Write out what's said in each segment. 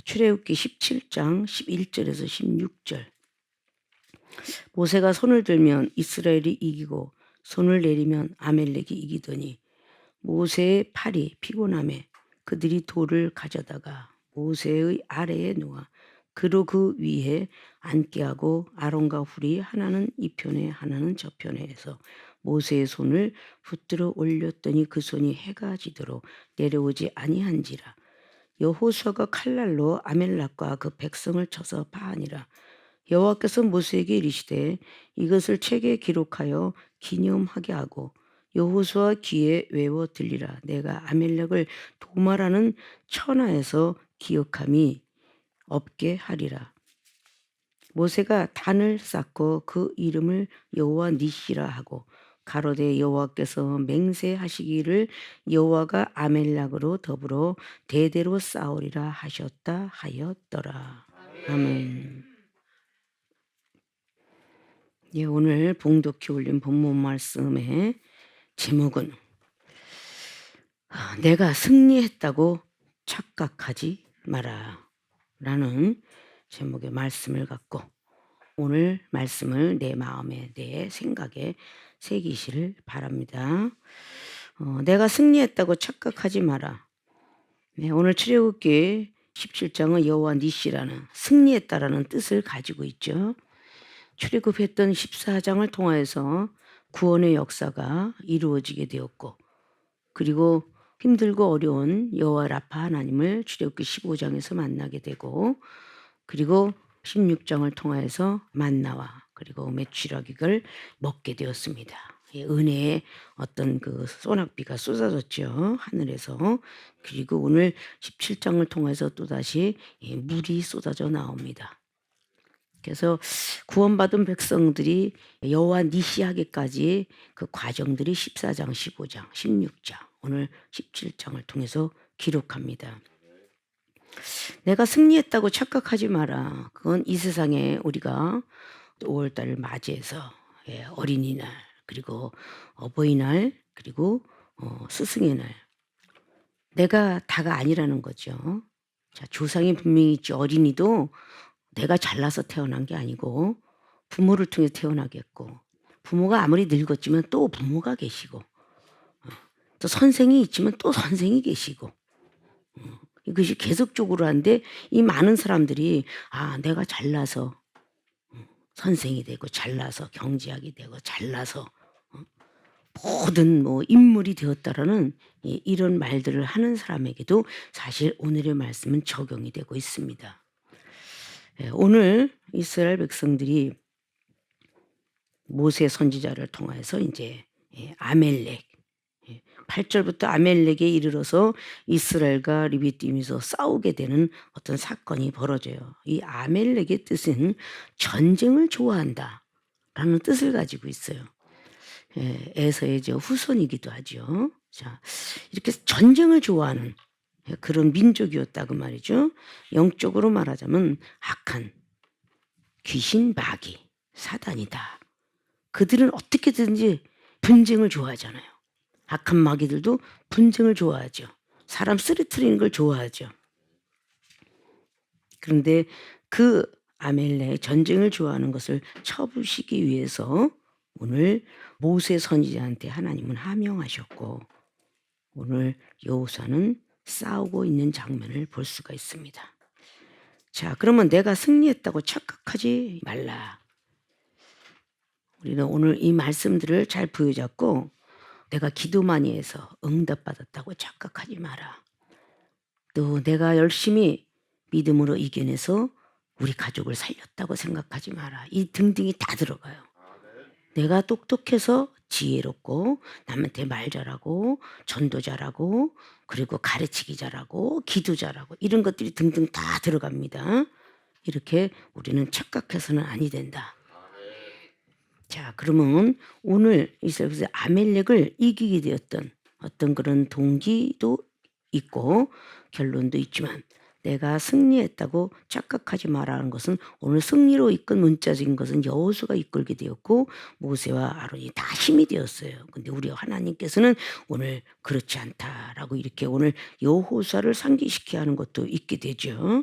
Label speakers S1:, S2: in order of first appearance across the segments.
S1: 출애굽기 17장 11절에서 16절. 모세가 손을 들면 이스라엘이 이기고 손을 내리면 아멜렉이 이기더니 모세의 팔이 피곤함에 그들이 돌을 가져다가 모세의 아래에 놓아 그로 그 위에 앉게 하고 아론과 훌이 하나는 이 편에 하나는 저 편에 해서 모세의 손을 붙들어 올렸더니 그 손이 해가 지도록 내려오지 아니한지라. 여호수아가 칼날로 아멜렉과 그 백성을 쳐서 파하니라. 여호와께서 모세에게 이르시되 이것을 책에 기록하여 기념하게 하고 여호수아 귀에 외워 들리라. 내가 아멜렉을 도말하는 천하에서 기억함이 없게 하리라. 모세가 단을 쌓고 그 이름을 여호와 니시라 하고 가로되 여호와께서 맹세하시기를 여호와가 아멜렉으로 더불어 대대로 싸우리라 하셨다 하였더라. 아멘. 예, 오늘 봉독해 올린 본문 말씀의 제목은 내가 승리했다고 착각하지 마라 라는 제목의 말씀을 갖고 오늘 말씀을 내 마음에 내 생각에 새기시를 바랍니다. 내가 승리했다고 착각하지 마라. 네, 오늘 출애굽기 17장은 여호와 니시라는 승리했다라는 뜻을 가지고 있죠. 출애굽했던 14장을 통하여서 구원의 역사가 이루어지게 되었고, 그리고 힘들고 어려운 여호와 라파 하나님을 출애굽기 15장에서 만나게 되고, 그리고 16장을 통하여서 만나와 그리고 메추라기를 먹게 되었습니다. 은혜의 어떤 그 소낙비가 쏟아졌죠, 하늘에서. 그리고 오늘 17장을 통해서 또다시 물이 쏟아져 나옵니다. 그래서 구원받은 백성들이 여호와 니시하기까지 그 과정들이 14장, 15장, 16장, 오늘 17장을 통해서 기록합니다. 내가 승리했다고 착각하지 마라. 그건 이 세상에 우리가 5월달을 맞이해서 어린이날, 그리고 어버이날, 그리고 스승의 날, 내가 다가 아니라는 거죠. 자, 조상이 분명히 있죠. 어린이도 내가 잘나서 태어난 게 아니고 부모를 통해 태어나겠고, 부모가 아무리 늙었지만 또 부모가 계시고, 또 선생이 있지만 또 선생이 계시고, 이것이 계속적으로 하는데 이 많은 사람들이 내가 잘나서 선생이 되고 잘나서 경제학이 되고 잘나서 모든 인물이 되었다라는 이런 말들을 하는 사람에게도 사실 오늘의 말씀은 적용이 되고 있습니다. 오늘 이스라엘 백성들이 모세 선지자를 통해서 이제 아멜렉 8절부터 아멜렉에 이르러서 이스라엘과 리비딤에서 싸우게 되는 어떤 사건이 벌어져요. 이 아멜렉의 뜻은 전쟁을 좋아한다 라는 뜻을 가지고 있어요. 에서의 후손이기도 하죠. 자, 이렇게 전쟁을 좋아하는 그런 민족이었다고 말이죠. 영적으로 말하자면 악한 귀신, 마귀, 사단이다. 그들은 어떻게든지 분쟁을 좋아하잖아요. 악한 마귀들도 분쟁을 좋아하죠. 사람 쓰러뜨리는 걸 좋아하죠. 그런데 그 아멜렉 전쟁을 좋아하는 것을 쳐부시기 위해서 오늘 모세 선지자한테 하나님은 하명하셨고, 오늘 여호수아는 싸우고 있는 장면을 볼 수가 있습니다. 자, 그러면 내가 승리했다고 착각하지 말라. 우리는 오늘 이 말씀들을 잘 부여잡고 내가 기도 많이 해서 응답받았다고 착각하지 마라. 또 내가 열심히 믿음으로 이겨내서 우리 가족을 살렸다고 생각하지 마라. 이 등등이 다 들어가요. 내가 똑똑해서 지혜롭고 남한테 말 잘하고 전도 잘하고 그리고 가르치기 잘하고 기도 잘하고 이런 것들이 등등 다 들어갑니다. 이렇게 우리는 착각해서는 아니 된다. 자, 그러면 오늘 이스라엘에서 아멜렉을 이기게 되었던 어떤 그런 동기도 있고 결론도 있지만 내가 승리했다고 착각하지 마라는 것은 오늘 승리로 이끈 문자적인 것은 여호수아가 이끌게 되었고 모세와 아론이 다 힘이 되었어요. 근데 우리 하나님께서는 오늘 그렇지 않다라고 이렇게 오늘 여호수아를 상기시켜야 하는 것도 있게 되죠.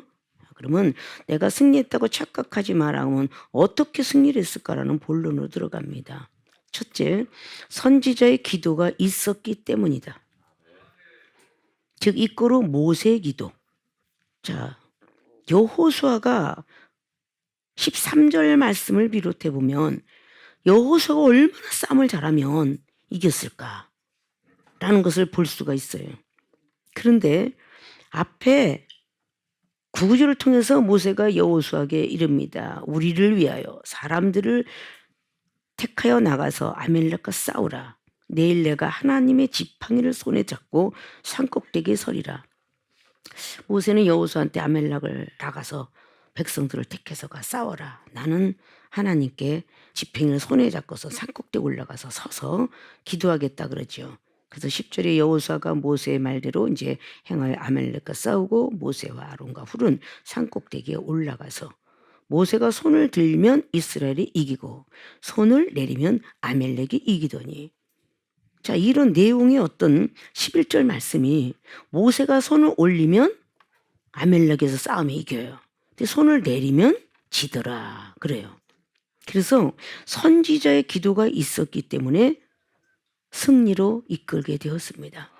S1: 그러면 내가 승리했다고 착각하지 마라 하면 어떻게 승리를 했을까라는 본론으로 들어갑니다. 첫째, 선지자의 기도가 있었기 때문이다. 즉 이꼬로 모세의 기도. 자, 여호수아가 13절 말씀을 비롯해 보면 여호수아가 얼마나 싸움을 잘하면 이겼을까라는 것을 볼 수가 있어요. 그런데 앞에 구절을 통해서 모세가 여호수아에게 이릅니다. 우리를 위하여 사람들을 택하여 나가서 아멜렉과 싸우라. 내일 내가 하나님의 지팡이를 손에 잡고 산꼭대기에 서리라. 모세는 여호수아한테 아멜렉을 나가서 백성들을 택해서 가 싸워라. 나는 하나님께 지팡이를 손에 잡고서 산꼭대기에 올라가서 서서 기도하겠다 그러죠. 그래서 10절에 여호수아가 모세의 말대로 이제 행하여 아멜렉과 싸우고 모세와 아론과 훌은 산꼭대기에 올라가서 모세가 손을 들면 이스라엘이 이기고 손을 내리면 아멜렉이 이기더니, 자, 이런 내용의 어떤 11절 말씀이 모세가 손을 올리면 아멜렉에서 싸움에 이겨요. 근데 손을 내리면 지더라 그래요. 그래서 선지자의 기도가 있었기 때문에 승리로 이끌게 되었습니다.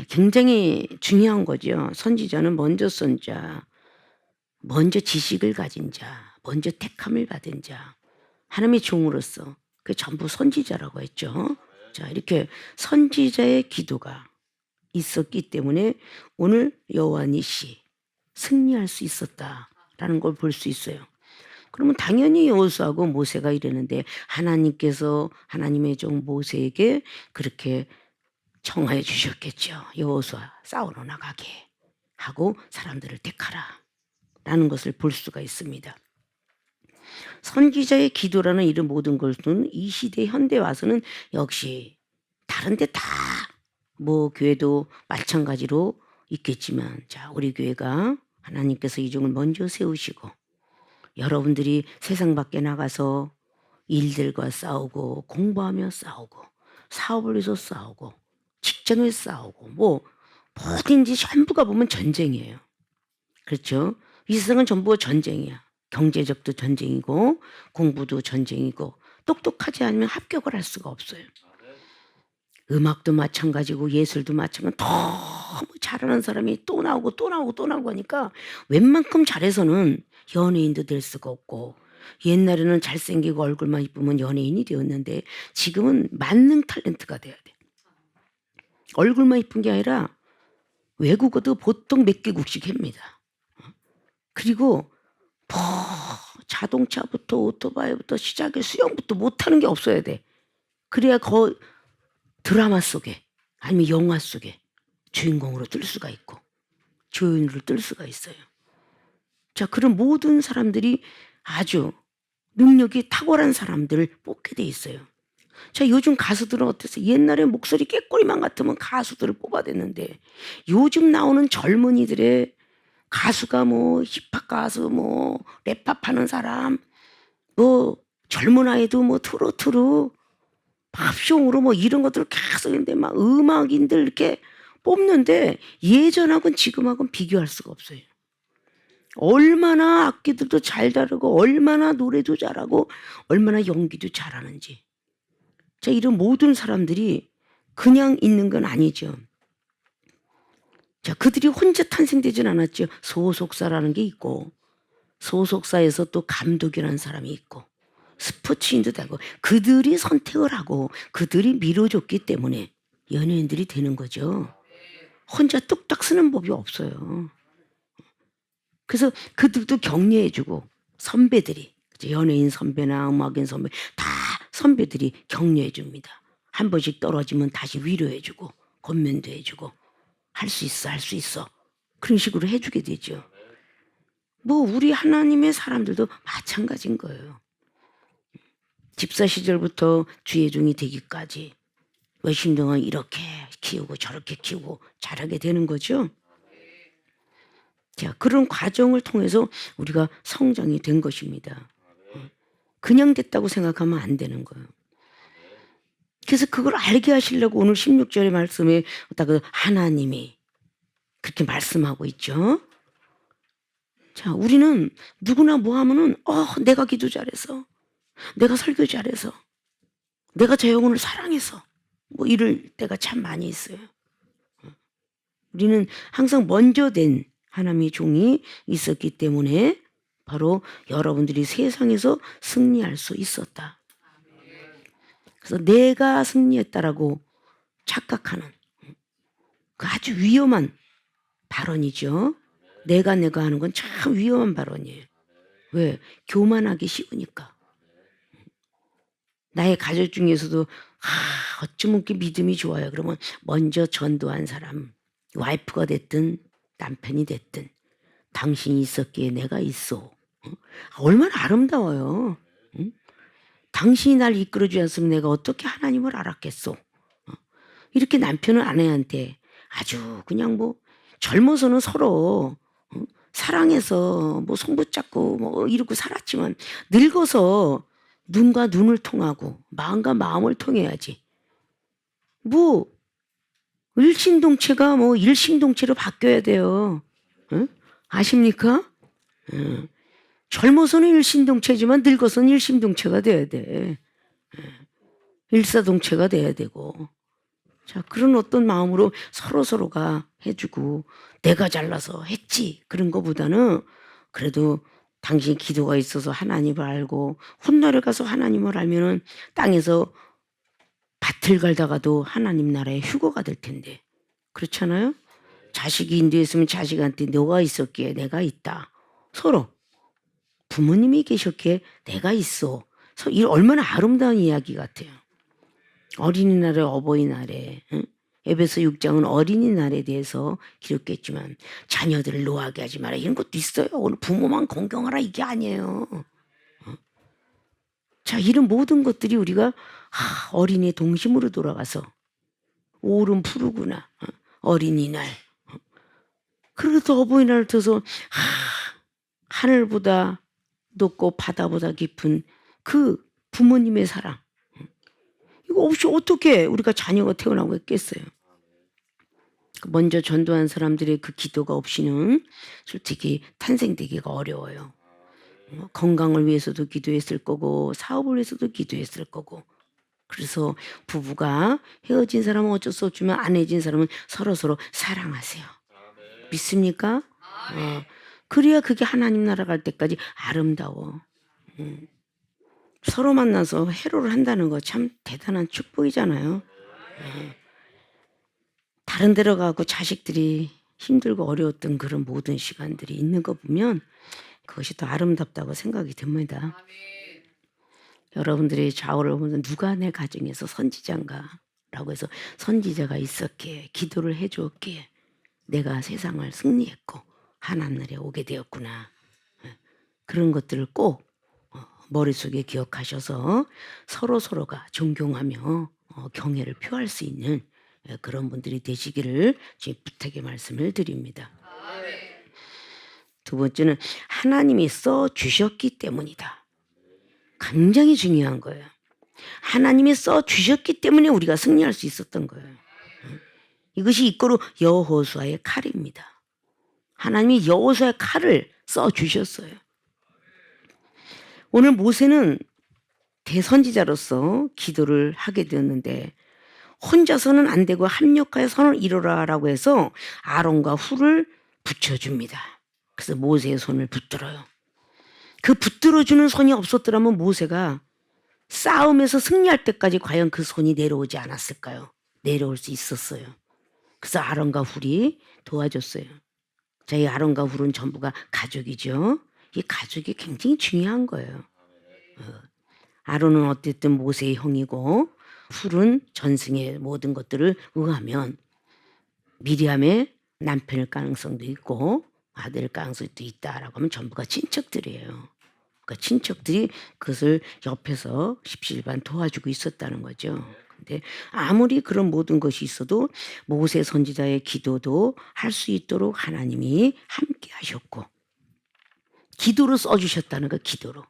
S1: 굉장히 중요한 거죠. 선지자는 먼저 선자, 먼저 지식을 가진 자, 먼저 택함을 받은 자, 하나님의 종으로서 그 전부 선지자라고 했죠. 자, 이렇게 선지자의 기도가 있었기 때문에 오늘 여호와 니시 승리할 수 있었다라는 걸 볼 수 있어요. 그러면 당연히 여호수아하고 모세가 이랬는데 하나님께서 하나님의 종 모세에게 그렇게 청하여 주셨겠죠. 여호수아 싸우러 나가게 하고 사람들을 택하라 라는 것을 볼 수가 있습니다. 선지자의 기도라는 이런 모든 것은 이 시대 현대 와서는 역시 다른데 다 뭐 교회도 마찬가지로 있겠지만, 자, 우리 교회가 하나님께서 이 종을 먼저 세우시고 여러분들이 세상 밖에 나가서 일들과 싸우고 공부하며 싸우고 사업을 위해서 싸우고 직장에서 싸우고 뭐 뭐든지 전부가 보면 전쟁이에요. 그렇죠? 이 세상은 전부 전쟁이야. 경제적도 전쟁이고 공부도 전쟁이고 똑똑하지 않으면 합격을 할 수가 없어요. 음악도 마찬가지고 예술도 마찬가지고 너무 잘하는 사람이 또 나오고 또 나오고 또 나오고 하니까 웬만큼 잘해서는 연예인도 될 수가 없고, 옛날에는 잘생기고 얼굴만 이쁘면 연예인이 되었는데 지금은 만능 탤런트가 돼야 돼. 얼굴만 이쁜 게 아니라 외국어도 보통 몇 개국씩 합니다. 그리고 뭐 자동차부터 오토바이부터 시작해 수영부터 못하는 게 없어야 돼. 그래야 드라마 속에 아니면 영화 속에 주인공으로 뜰 수가 있고 조연으로 뜰 수가 있어요. 자, 그런 모든 사람들이 아주 능력이 탁월한 사람들을 뽑게 돼 있어요. 자, 요즘 가수들은 어땠어요? 옛날에 목소리 깨꼬리만 같으면 가수들을 뽑아댔는데 요즘 나오는 젊은이들의 가수가 뭐 힙합 가수, 뭐 랩합 하는 사람, 뭐 젊은 아이도 뭐 트로트로 팝송으로 뭐 이런 것들을 계속 했는데 막 음악인들 이렇게 뽑는데 예전하고는 지금하고는 비교할 수가 없어요. 얼마나 악기들도 잘 다루고 얼마나 노래도 잘하고 얼마나 연기도 잘하는지. 자, 이런 모든 사람들이 그냥 있는 건 아니죠. 자, 그들이 혼자 탄생되진 않았죠. 소속사라는 게 있고 소속사에서 또 감독이라는 사람이 있고 스포츠인도 되고 그들이 선택을 하고 그들이 밀어줬기 때문에 연예인들이 되는 거죠. 혼자 뚝딱 쓰는 법이 없어요. 그래서 그들도 격려해주고 선배들이, 연예인 선배나 음악인 선배 다 선배들이 격려해줍니다. 한 번씩 떨어지면 다시 위로해주고 권면도 해주고 할 수 있어 할 수 있어 그런 식으로 해주게 되죠. 뭐 우리 하나님의 사람들도 마찬가지인 거예요. 집사 시절부터 주의 종이 되기까지 몇십 동안 이렇게 키우고 저렇게 키우고 자라게 되는 거죠. 자, 그런 과정을 통해서 우리가 성장이 된 것입니다. 그냥 됐다고 생각하면 안 되는 거예요. 그래서 그걸 알게 하시려고 오늘 16절의 말씀에 하나님이 그렇게 말씀하고 있죠. 자, 우리는 누구나 뭐 하면은 내가 기도 잘해서, 내가 설교 잘해서, 내가 저 영혼을 사랑해서 뭐 이럴 때가 참 많이 있어요. 우리는 항상 먼저 된 하나님의 종이 있었기 때문에 바로 여러분들이 세상에서 승리할 수 있었다. 그래서 내가 승리했다라고 착각하는 그 아주 위험한 발언이죠. 내가 하는 건 참 위험한 발언이에요. 왜? 교만하기 쉬우니까. 나의 가족 중에서도 어쩌면 이렇게 믿음이 좋아요. 그러면 먼저 전도한 사람, 와이프가 됐든 남편이 됐든 당신이 있었기에 내가 있어. 얼마나 아름다워요. 응? 당신이 날 이끌어주지 않으면 내가 어떻게 하나님을 알았겠소. 이렇게 남편은 아내한테 아주 그냥 뭐 젊어서는 서로 사랑해서 뭐 손붙잡고 뭐 이러고 살았지만 늙어서 눈과 눈을 통하고 마음과 마음을 통해야지. 뭐 일심동체가 뭐 일심동체로 바뀌어야 돼요. 응? 아십니까? 응. 젊어서는 일심동체지만 늙어서는 일심동체가 돼야 돼. 일사동체가 돼야 되고. 자, 그런 어떤 마음으로 서로가 해주고 내가 잘나서 했지 그런 거보다는 그래도 당신 기도가 있어서 하나님을 알고 훗날에 가서 하나님을 알면은 땅에서 밭을 갈다가도 하나님 나라의 휴거가 될 텐데 그렇잖아요? 자식이 인도했으면 자식한테 너가 있었기에 내가 있다. 서로 부모님이 계셨기에 내가 있어. 이 얼마나 아름다운 이야기 같아요. 어린이날에 어버이날에 에베소 6장은 어린이날에 대해서 기록했지만 자녀들을 노하게 하지 마라 이런 것도 있어요. 오늘 부모만 공경하라 이게 아니에요. 자, 이런 모든 것들이 우리가 어린이의 동심으로 돌아가서 오름 푸르구나 어린이날 그래도 어버이날을 터서 하늘보다 높고 바다보다 깊은 그 부모님의 사랑 이거 없이 어떻게 우리가 자녀가 태어나고 있겠어요. 먼저 전도한 사람들의 그 기도가 없이는 솔직히 탄생되기가 어려워요. 건강을 위해서도 기도했을 거고 사업을 위해서도 기도했을 거고 그래서 부부가 헤어진 사람은 어쩔 수 없지만 안 헤어진 사람은 서로 사랑하세요. 믿습니까? 그래야 그게 하나님 나라 갈 때까지 아름다워. 서로 만나서 해로를 한다는 거 참 대단한 축복이잖아요. 다른 데로 가고 자식들이 힘들고 어려웠던 그런 모든 시간들이 있는 거 보면 그것이 더 아름답다고 생각이 듭니다. 여러분들이 좌우를 보면 누가 내 가정에서 선지자인가 라고 해서 선지자가 있었기에 기도를 해주었기에 내가 세상을 승리했고 하나님나라에 오게 되었구나. 그런 것들을 꼭 머릿속에 기억하셔서 서로가 존경하며 경애를 표할 수 있는 그런 분들이 되시기를 지금 부탁의 말씀을 드립니다. 두 번째는 하나님이 써주셨기 때문이다. 굉장히 중요한 거예요. 하나님이 써주셨기 때문에 우리가 승리할 수 있었던 거예요. 이것이 이꼬로 여호수아의 칼입니다. 하나님이 여호수아의 칼을 써주셨어요. 오늘 모세는 대선지자로서 기도를 하게 되었는데 혼자서는 안 되고 합력하여 선을 이루라라고 해서 아론과 훌을 붙여줍니다. 그래서 모세의 손을 붙들어요. 그 붙들어주는 손이 없었더라면 모세가 싸움에서 승리할 때까지 과연 그 손이 내려오지 않았을까요? 내려올 수 있었어요. 그래서 아론과 훌이 도와줬어요. 자, 이 아론과 훌은 전부가 가족이죠. 이 가족이 굉장히 중요한 거예요. 아론은 어쨌든 모세의 형이고 훌은 전승의 모든 것들을 의하면 미리암의 남편일 가능성도 있고 아들 가능성도 있다라고 하면 전부가 친척들이에요. 그러니까 친척들이 그것을 옆에서 십시일반 도와주고 있었다는 거죠. 근데 아무리 그런 모든 것이 있어도 모세 선지자의 기도도 할 수 있도록 하나님이 함께 하셨고 기도로 써주셨다는 거 기도로.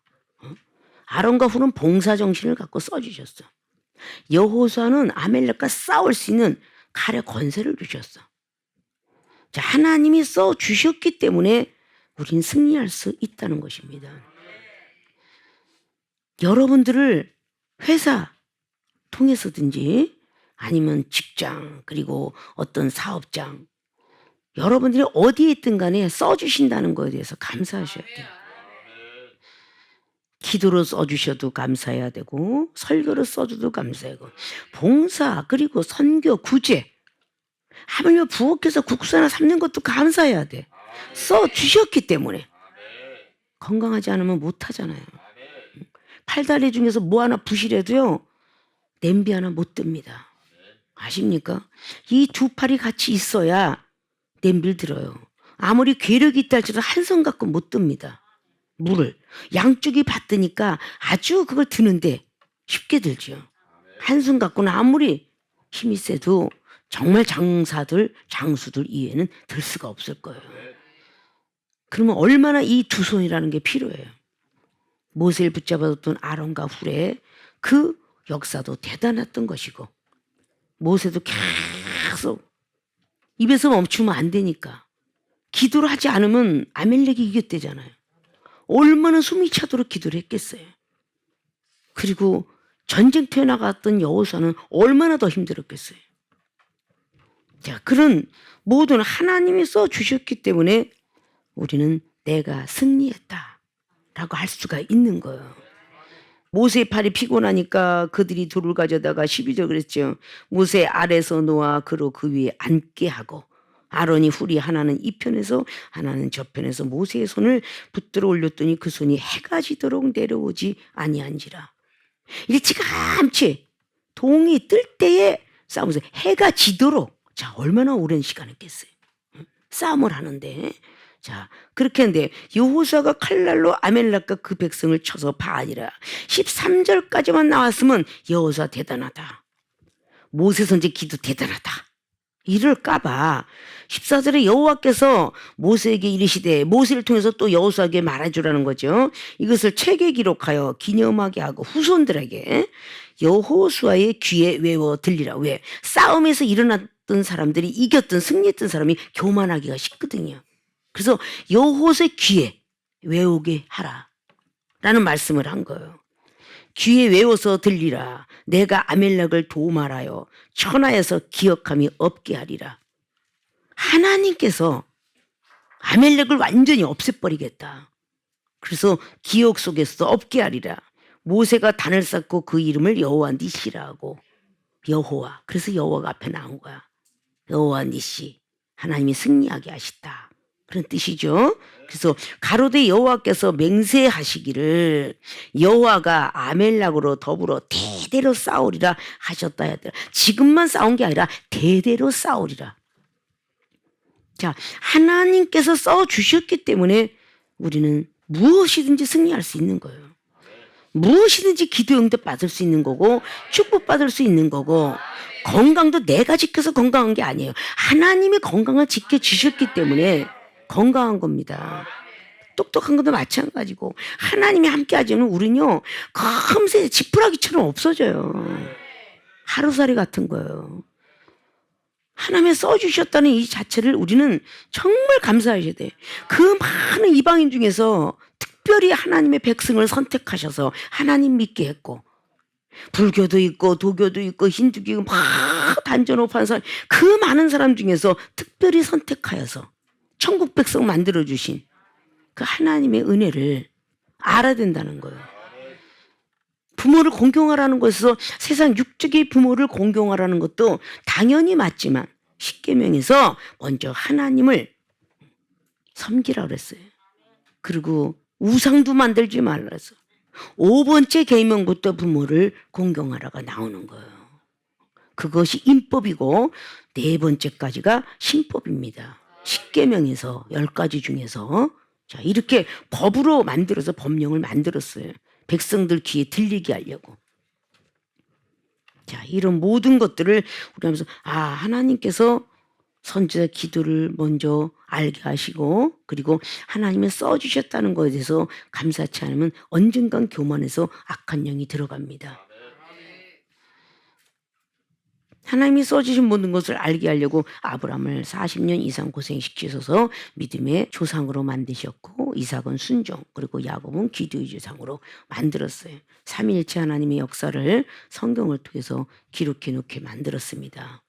S1: 아론과 훌은 봉사 정신을 갖고 써주셨어. 여호수아는 아멜렉과 싸울 수 있는 칼의 권세를 주셨어. 자, 하나님이 써주셨기 때문에 우린 승리할 수 있다는 것입니다. 여러분들을 회사 통해서든지 아니면 직장 그리고 어떤 사업장 여러분들이 어디에 있든 간에 써주신다는 것에 대해서 감사하셔야 돼요. 기도로 써주셔도 감사해야 되고 설교로 써줘도 감사하고 봉사 그리고 선교 구제 하물며 부엌에서 국수 하나 삶는 것도 감사해야 돼. 써주셨기 때문에. 건강하지 않으면 못하잖아요. 팔다리 중에서 뭐 하나 부실해도요 냄비 하나 못 듭니다. 아십니까? 이 두 팔이 같이 있어야 냄비를 들어요. 아무리 괴력이 있다 할지라도 한 손 갖고 못 듭니다. 물을 양쪽이 받드니까 아주 그걸 드는데 쉽게 들죠. 한 손 갖고는 아무리 힘이 세도 정말 장수들 이외에는 들 수가 없을 거예요. 그러면 얼마나 이 두 손이라는 게 필요해요. 모세를 붙잡아뒀던 아론과 훌의 그 역사도 대단했던 것이고 모세도 계속 입에서 멈추면 안 되니까 기도를 하지 않으면 아멜렉이 이겼대잖아요. 얼마나 숨이 차도록 기도를 했겠어요. 그리고 전쟁터에 나갔던 여호수아는 얼마나 더 힘들었겠어요. 자, 그런 모든 하나님이 써주셨기 때문에 우리는 내가 승리했다 라고 할 수가 있는 거예요. 모세의 팔이 피곤하니까 그들이 돌을 가져다가 12절 그랬죠. 모세 아래서 놓아 그로 그 위에 앉게 하고 아론이 훌이 하나는 이 편에서 하나는 저 편에서 모세의 손을 붙들어 올렸더니 그 손이 해가 지도록 내려오지 아니한지라. 일찌감치 동이 뜰 때에 싸우면서 해가 지도록 자 얼마나 오랜 시간 했겠어요. 싸움을 하는데 자 그렇게 했는데 여호수아가 칼날로 아멜렉과 그 백성을 쳐서 파하니라. 13절까지만 나왔으면 여호수아 대단하다. 모세 선지 기도 대단하다. 이럴까봐 14절에 여호와께서 모세에게 이르시되 모세를 통해서 또 여호수아에게 말해주라는 거죠. 이것을 책에 기록하여 기념하게 하고 후손들에게 여호수아의 귀에 외워 들리라. 왜? 싸움에서 일어났던 사람들이 이겼던 승리했던 사람이 교만하기가 쉽거든요. 그래서 여호수아의 귀에 외우게 하라 라는 말씀을 한 거예요. 귀에 외워서 들리라. 내가 아멜렉을 도말하여 천하에서 기억함이 없게 하리라. 하나님께서 아멜렉을 완전히 없애버리겠다. 그래서 기억 속에서 없게 하리라. 모세가 단을 쌓고 그 이름을 여호와 니시라 하고 여호와 그래서 여호와가 앞에 나온 거야. 여호와 니시 하나님이 승리하게 하시다. 그런 뜻이죠. 그래서 가로되 여호와께서 맹세하시기를 여호와가 아멜렉으로 더불어 대대로 싸우리라 하셨다 해야 되라. 지금만 싸운 게 아니라 대대로 싸우리라. 자, 하나님께서 써주셨기 때문에 우리는 무엇이든지 승리할 수 있는 거예요. 무엇이든지 기도 응답 받을 수 있는 거고 축복 받을 수 있는 거고 건강도 내가 지켜서 건강한 게 아니에요. 하나님이 건강을 지켜주셨기 때문에 건강한 겁니다. 똑똑한 것도 마찬가지고 하나님이 함께 하지만 우리는요 금세 지푸라기처럼 없어져요. 하루살이 같은 거예요. 하나님이 써주셨다는 이 자체를 우리는 정말 감사하셔야 돼요. 그 많은 이방인 중에서 특별히 하나님의 백성을 선택하셔서 하나님 믿게 했고 불교도 있고 도교도 있고 힌두교 있고 막 단전호판 사람 그 많은 사람 중에서 특별히 선택하여서 천국 백성 만들어주신 그 하나님의 은혜를 알아야 된다는 거예요. 부모를 공경하라는 것에서 세상 육적의 부모를 공경하라는 것도 당연히 맞지만 십계명에서 먼저 하나님을 섬기라고 그랬어요. 그리고 우상도 만들지 말라서 5번째 계명부터 부모를 공경하라가 나오는 거예요. 그것이 율법이고 4번째까지가 신법입니다. 십계명에서 10가지 중에서 자 이렇게 법으로 만들어서 법령을 만들었어요. 백성들 귀에 들리게 하려고. 자 이런 모든 것들을 우리 하면서 하나님께서 선지자 기도를 먼저 알게 하시고 그리고 하나님이 써주셨다는 것에 대해서 감사치 않으면 언젠간 교만해서 악한 영이 들어갑니다. 하나님이 써주신 모든 것을 알게 하려고 아브라함을 40년 이상 고생시키셔서 믿음의 조상으로 만드셨고, 이삭은 순종, 그리고 야곱은 기도의 조상으로 만들었어요. 삼위일체 하나님의 역사를 성경을 통해서 기록해 놓게 만들었습니다.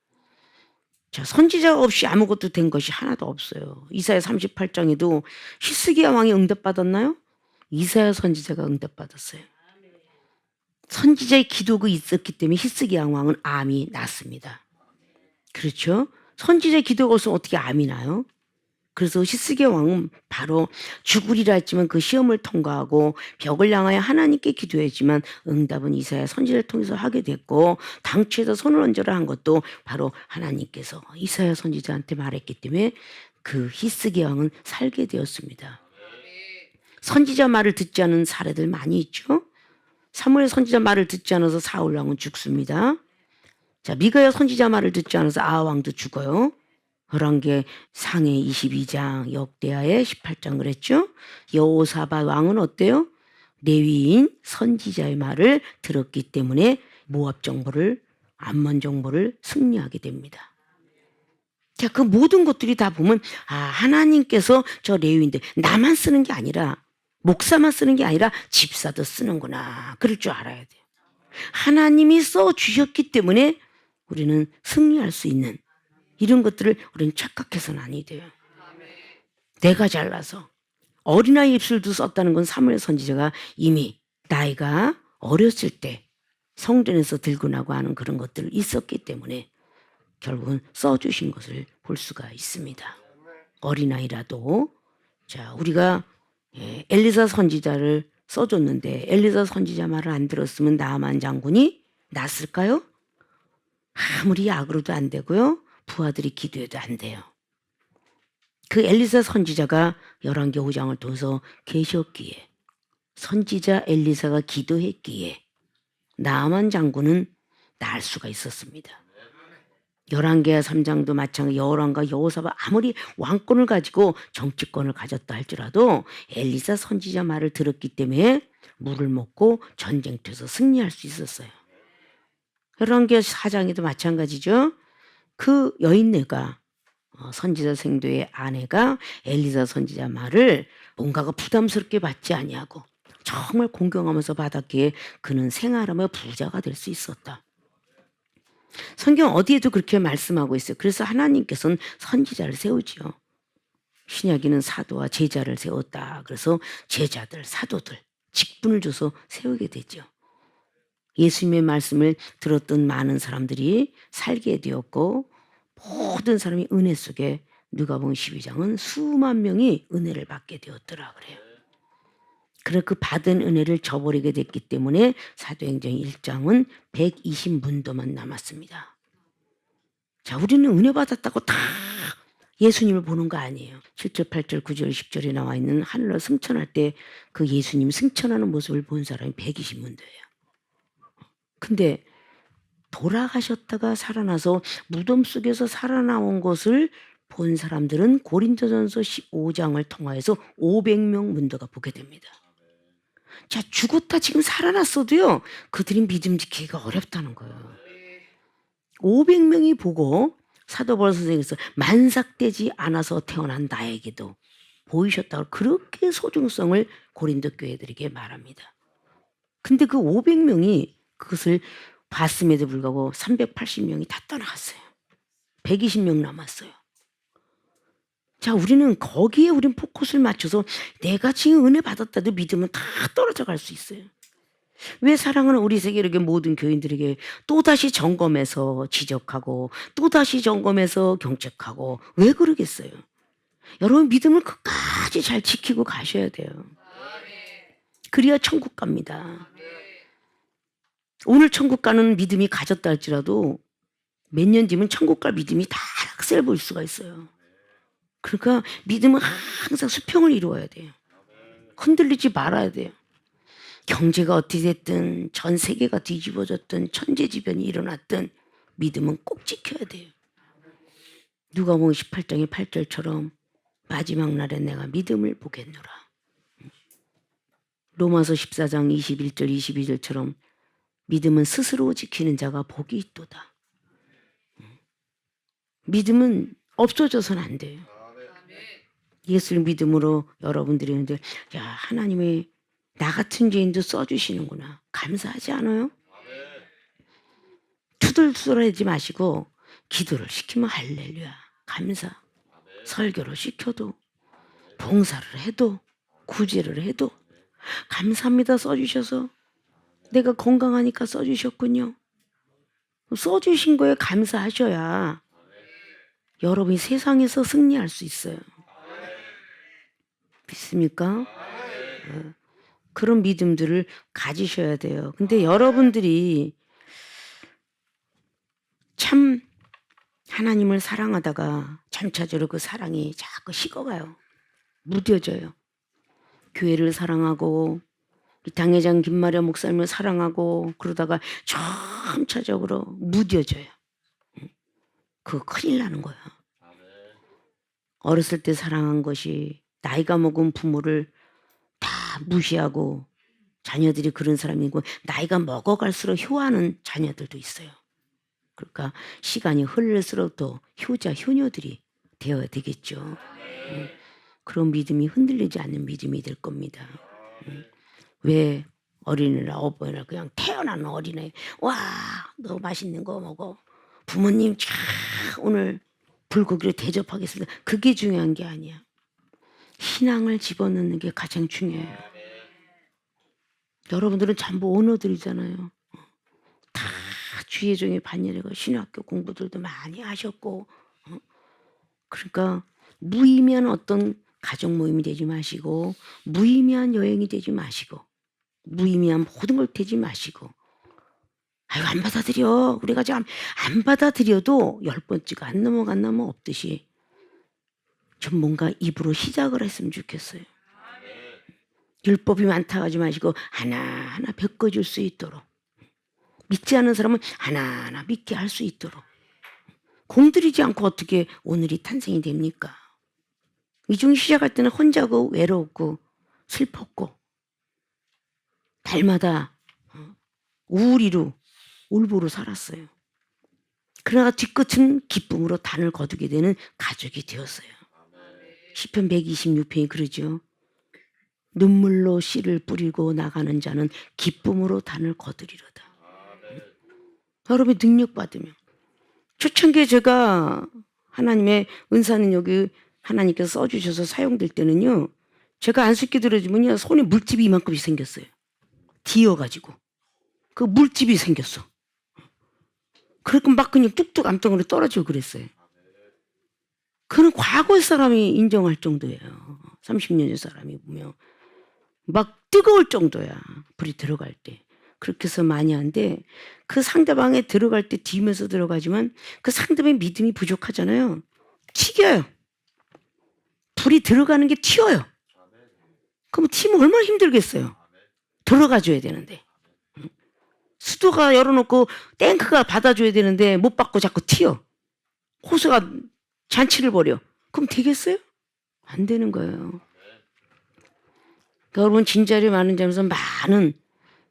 S1: 자, 선지자가 없이 아무것도 된 것이 하나도 없어요. 이사야 38장에도 히스기야 왕이 응답받았나요? 이사야 선지자가 응답받았어요. 선지자의 기도가 있었기 때문에 히스기야 왕은 암이 났습니다. 그렇죠? 선지자의 기도가 없으면 어떻게 암이 나요? 그래서 히스기야 왕은 바로 죽으리라 했지만 그 시험을 통과하고 벽을 향하여 하나님께 기도했지만 응답은 이사야 선지자를 통해서 하게 됐고, 당초에서 손을 얹으라 한 것도 바로 하나님께서 이사야 선지자한테 말했기 때문에 그 히스기야 왕은 살게 되었습니다. 선지자 말을 듣지 않은 사례들 많이 있죠. 사무엘 선지자 말을 듣지 않아서 사울 왕은 죽습니다. 자, 미가야 선지자 말을 듣지 않아서 아하 왕도 죽어요. 열왕기 상해 22장, 역대하의 18장 그랬죠. 여호사밧 왕은 어때요? 레위인 선지자의 말을 들었기 때문에 모압 정보를, 암몬 정보를 승리하게 됩니다. 자, 그 모든 것들이 다 보면 하나님께서 저 레위인들 나만 쓰는 게 아니라, 목사만 쓰는 게 아니라 집사도 쓰는구나, 그럴 줄 알아야 돼요. 하나님이 써주셨기 때문에 우리는 승리할 수 있는 이런 것들을 우리는 착각해서는 아니 돼요. 내가 잘나서 어린아이 입술도 썼다는 건 사무엘 선지자가 이미 나이가 어렸을 때 성전에서 들고 나고 하는 그런 것들이 있었기 때문에 결국은 써주신 것을 볼 수가 있습니다. 어린아이라도, 자, 우리가 엘리사 선지자를 써줬는데 엘리사 선지자 말을 안 들었으면 나아만 장군이 났을까요? 아무리 약으로도 안 되고요, 부하들이 기도해도 안 돼요. 그 엘리사 선지자가 열왕기 5장을 통해서 계셨기에, 선지자 엘리사가 기도했기에 나아만 장군은 날 수가 있었습니다. 열왕기하 3장도 마찬가지. 여호람과 여호사밧 아무리 왕권을 가지고 정치권을 가졌다 할지라도 엘리사 선지자 말을 들었기 때문에 물을 먹고 전쟁터에서 승리할 수 있었어요. 열왕기하 4장에도 마찬가지죠. 그 여인네가, 선지자 생도의 아내가 엘리사 선지자 말을 뭔가가 부담스럽게 받지 아니하고 정말 공경하면서 받았기에 그는 생활하며 부자가 될 수 있었다. 성경 어디에도 그렇게 말씀하고 있어요. 그래서 하나님께서는 선지자를 세우지요. 신약에는 사도와 제자를 세웠다. 그래서 제자들, 사도들 직분을 줘서 세우게 되죠. 예수님의 말씀을 들었던 많은 사람들이 살게 되었고, 모든 사람이 은혜 속에, 누가복음 12장은 수만 명이 은혜를 받게 되었더라 그래요. 그래 그 받은 은혜를 저버리게 됐기 때문에 사도행전 1장은 120문도만 남았습니다. 자, 우리는 은혜 받았다고 다 예수님을 보는 거 아니에요. 7절, 8절, 9절, 10절에 나와 있는 하늘로 승천할 때 그 예수님 승천하는 모습을 본 사람이 120문도예요. 근데 돌아가셨다가 살아나서 무덤 속에서 살아나온 것을 본 사람들은 고린도전서 15장을 통하여서 500명 문도가 보게 됩니다. 자, 죽었다 지금 살아났어도요, 그들이 믿음 지키기가 어렵다는 거예요. 500명이 보고 사도 바울 선생님께서 만삭되지 않아서 태어난 나에게도 보이셨다고 그렇게 소중성을 고린도 교회들에게 말합니다. 근데 그 500명이 그것을 봤음에도 불구하고 380명이 다 떠나갔어요. 120명 남았어요. 자, 우리는 거기에 우린 포커스를 맞춰서 내가 지금 은혜 받았다도 믿으면 다 떨어져 갈 수 있어요. 왜 사랑하는 우리 세계에게 모든 교인들에게 또다시 점검해서 지적하고 또다시 점검해서 경책하고 왜 그러겠어요? 여러분 믿음을 끝까지 잘 지키고 가셔야 돼요. 그래야 천국 갑니다. 오늘 천국 가는 믿음이 가졌다 할지라도 몇 년 뒤면 천국 갈 믿음이 다 학살 볼 수가 있어요. 그러니까 믿음은 항상 수평을 이루어야 돼요. 흔들리지 말아야 돼요. 경제가 어떻게 됐든 전 세계가 뒤집어졌든 천재지변이 일어났든 믿음은 꼭 지켜야 돼요. 누가복음 18장의 8절처럼 마지막 날에 내가 믿음을 보겠노라. 로마서 14장 21절 22절처럼 믿음은 스스로 지키는 자가 복이 있도다. 믿음은 없어져서는 안 돼요. 예수를 믿음으로 여러분들이 이제 야 하나님의 나 같은 죄인도 써주시는구나. 감사하지 않아요? 투덜투덜하지 마시고 기도를 시키면 할렐루야. 감사. 설교를 시켜도 봉사를 해도 구제를 해도 감사합니다 써주셔서 내가 건강하니까 써주셨군요. 써주신 거에 감사하셔야 여러분이 세상에서 승리할 수 있어요. 믿습니까? 그런 믿음들을 가지셔야 돼요. 근데 여러분들이 참 하나님을 사랑하다가 점차적으로 그 사랑이 자꾸 식어가요. 무뎌져요. 교회를 사랑하고 이 당회장 김마려 목사님을 사랑하고 그러다가 점차적으로 무뎌져요. 그거 큰일 나는 거야. 어렸을 때 사랑한 것이 나이가 먹은 부모를 다 무시하고 자녀들이 그런 사람이고 나이가 먹어갈수록 효하는 자녀들도 있어요. 그러니까 시간이 흐를수록 더 효자 효녀들이 되어야 되겠죠. 그런 믿음이 흔들리지 않는 믿음이 될 겁니다. 왜 어린이날 어버이날 그냥 태어난 어린애 와 너 맛있는 거 먹어 부모님 자 오늘 불고기를 대접하겠습니다. 그게 중요한 게 아니야. 신앙을 집어넣는 게 가장 중요해요. 여러분들은 전부 오너들이잖아요. 다 주의 종의 반열애가 신학교 공부들도 많이 하셨고 그러니까 무의미한 어떤 가족 모임이 되지 마시고 무의미한 여행이 되지 마시고 무의미한 모든 걸 되지 마시고 아유 안 받아들여 우리가 좀 안 받아들여도 10번째가 안 넘어갔나면 없듯이 좀 뭔가 입으로 시작을 했으면 좋겠어요. 율법이 많다 하지 마시고 하나하나 베껴줄 수 있도록 믿지 않는 사람은 하나하나 믿게 할 수 있도록 공들이지 않고 어떻게 오늘이 탄생이 됩니까? 이중이 시작할 때는 혼자고 외로웠고 슬펐고 달마다 우울이로 울보로 살았어요. 그러나 뒤끝은 기쁨으로 단을 거두게 되는 가족이 되었어요. 시편 126편이 그러죠. 눈물로 씨를 뿌리고 나가는 자는 기쁨으로 단을 거두리로다. 여러분이 능력받으면 초창기에 제가 하나님의 은사 능력이 하나님께서 써주셔서 사용될 때는요. 제가 안수기 들어주면요. 손에 물집이 이만큼씩 생겼어요. 뒤어가지고. 그 물집이 생겼어. 그러니까 막 그냥 뚝뚝 암덩어리 떨어지고 그랬어요. 그는 과거의 사람이 인정할 정도예요. 30년 전 사람이 보면. 막 뜨거울 정도야. 불이 들어갈 때. 그렇게 해서 많이 하는데 그 상대방에 들어갈 때 뒤면서 들어가지만 그 상대방의 믿음이 부족하잖아요. 튀겨요. 불이 들어가는 게 튀어요. 그럼 튀면 얼마나 힘들겠어요. 들어가줘야 되는데. 수도가 열어놓고 탱크가 받아줘야 되는데 못 받고 자꾸 튀어. 호수가 잔치를 벌여. 그럼 되겠어요? 안 되는 거예요. 여러분 진짜리 많은 점에서 많은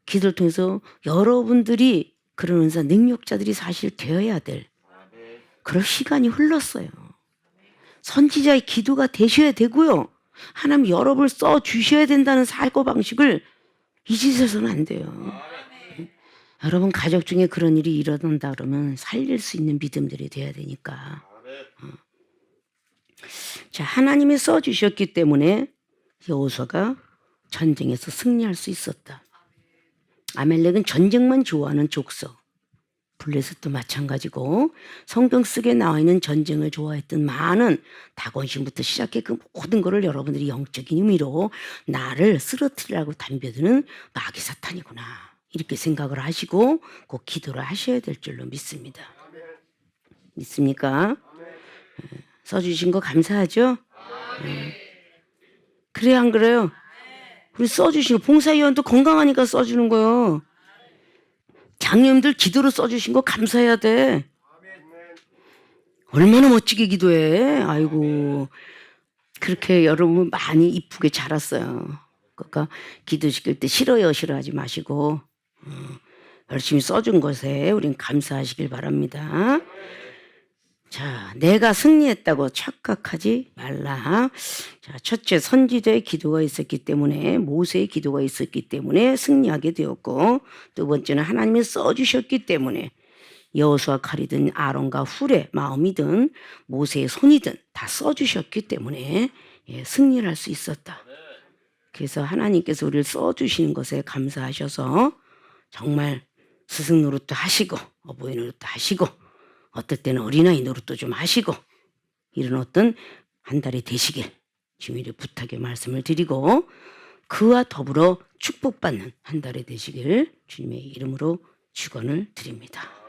S1: 기도를 통해서 여러분들이 그런 은사 능력자들이 사실 되어야 될 그럴 시간이 흘렀어요. 선지자의 기도가 되셔야 되고요. 하나님 여러분을 써주셔야 된다는 사고방식을 잊으셔서는 안 돼요. 여러분 가족 중에 그런 일이 일어난다 그러면 살릴 수 있는 믿음들이 돼야 되니까. 자, 하나님이 써주셨기 때문에 여호수아가 전쟁에서 승리할 수 있었다. 아멜렉은 전쟁만 좋아하는 족속. 블레셋도 마찬가지고 성경 속에 나와 있는 전쟁을 좋아했던 많은 다곤신부터 시작해 그 모든 것을 여러분들이 영적인 의미로 나를 쓰러뜨리라고 덤벼드는 마귀 사탄이구나. 이렇게 생각을 하시고 꼭 기도를 하셔야 될 줄로 믿습니다. 믿습니까? 써주신 거 감사하죠? 그래요 안 그래요? 우리 써주신 거 봉사위원도 건강하니까 써주는 거요. 장님들 기도로 써주신 거 감사해야 돼. 얼마나 멋지게 기도해. 아이고 그렇게 여러분 많이 이쁘게 자랐어요. 그러니까 기도시킬 때 싫어요 싫어하지 마시고 열심히 써준 것에 우린 감사하시길 바랍니다. 자 내가 승리했다고 착각하지 말라. 자, 첫째, 선지자의 기도가 있었기 때문에, 모세의 기도가 있었기 때문에 승리하게 되었고, 두 번째는 하나님이 써주셨기 때문에 여호수아 칼이든 아론과 훌의 마음이든 모세의 손이든 다 써주셨기 때문에 승리를 할 수 있었다. 그래서 하나님께서 우리를 써주시는 것에 감사하셔서 정말 스승 노릇도 하시고 어버이 노릇도 하시고 어떨 때는 어린아이 노릇도 좀 하시고 이런 어떤 한 달이 되시길 주님의 부탁의 말씀을 드리고 그와 더불어 축복받는 한 달이 되시길 주님의 이름으로 축원을 드립니다.